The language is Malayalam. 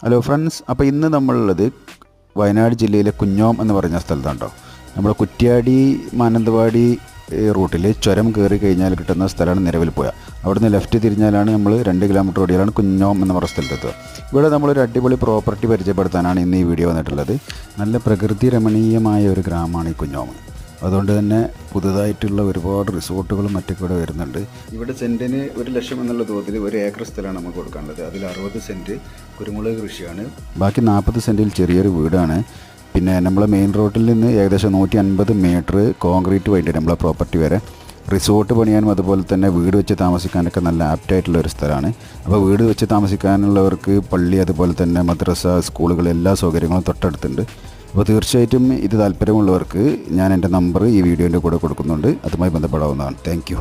ഹലോ ഫ്രണ്ട്സ്, അപ്പോൾ ഇന്ന് നമ്മളുള്ളത് വയനാട് ജില്ലയിലെ കുഞ്ഞോം എന്ന് പറഞ്ഞ സ്ഥലത്താണ് കേട്ടോ. നമ്മൾ കുറ്റ്യാടി മാനന്തവാടി റൂട്ടിൽ ചുരം കയറി കഴിഞ്ഞാൽ കിട്ടുന്ന സ്ഥലമാണ് നിലവിൽപ്പുഴ. അവിടുന്ന് ലെഫ്റ്റ് തിരിഞ്ഞാലാണ് നമ്മൾ 2 കിലോമീറ്റർ ഓടിയാലാണ് കുഞ്ഞോം എന്ന് പറഞ്ഞ സ്ഥലത്തെത്തുക. ഇവിടെ നമ്മളൊരു അടിപൊളി പ്രോപ്പർട്ടി പരിചയപ്പെടുത്താനാണ് ഇന്ന് ഈ വീഡിയോ വന്നിട്ടുള്ളത്. നല്ല പ്രകൃതി രമണീയമായ ഒരു ഗ്രാമമാണ് ഈ കുഞ്ഞോം. അതുകൊണ്ട് തന്നെ പുതുതായിട്ടുള്ള ഒരുപാട് റിസോർട്ടുകളും മറ്റൊക്കെ ഇവിടെ വരുന്നുണ്ട്. ഇവിടെ സെൻറ്റിന് 1 ലക്ഷം എന്നുള്ള തോതിൽ 1 ഏക്കർ സ്ഥലമാണ് നമുക്ക് കൊടുക്കാനുള്ളത്. അതിൽ 60 സെൻറ്റ് കുരുമുളക് കൃഷിയാണ്, ബാക്കി 40 സെൻറ്റിൽ ചെറിയൊരു വീടാണ്. പിന്നെ നമ്മളെ മെയിൻ റോഡിൽ നിന്ന് ഏകദേശം 150 മീറ്റർ കോൺക്രീറ്റ് വൈകിട്ട് നമ്മളെ പ്രോപ്പർട്ടി വരെ റിസോർട്ട് പണിയാനും അതുപോലെ തന്നെ വീട് വെച്ച് താമസിക്കാനൊക്കെ നല്ല ആപ്റ്റായിട്ടുള്ള ഒരു സ്ഥലമാണ്. അപ്പോൾ വീട് വെച്ച് താമസിക്കാനുള്ളവർക്ക് പള്ളി അതുപോലെ തന്നെ മദ്രസ, സ്കൂളുകൾ എല്ലാ സൗകര്യങ്ങളും തൊട്ടടുത്തുണ്ട്. അപ്പോൾ തീർച്ചയായിട്ടും ഇത് താല്പര്യമുള്ളവർക്ക് ഞാൻ എൻ്റെ നമ്പർ ഈ വീഡിയോൻ്റെ കൂടെ കൊടുക്കുന്നുണ്ട്, അതുമായി ബന്ധപ്പെടാവുന്നതാണ്. താങ്ക്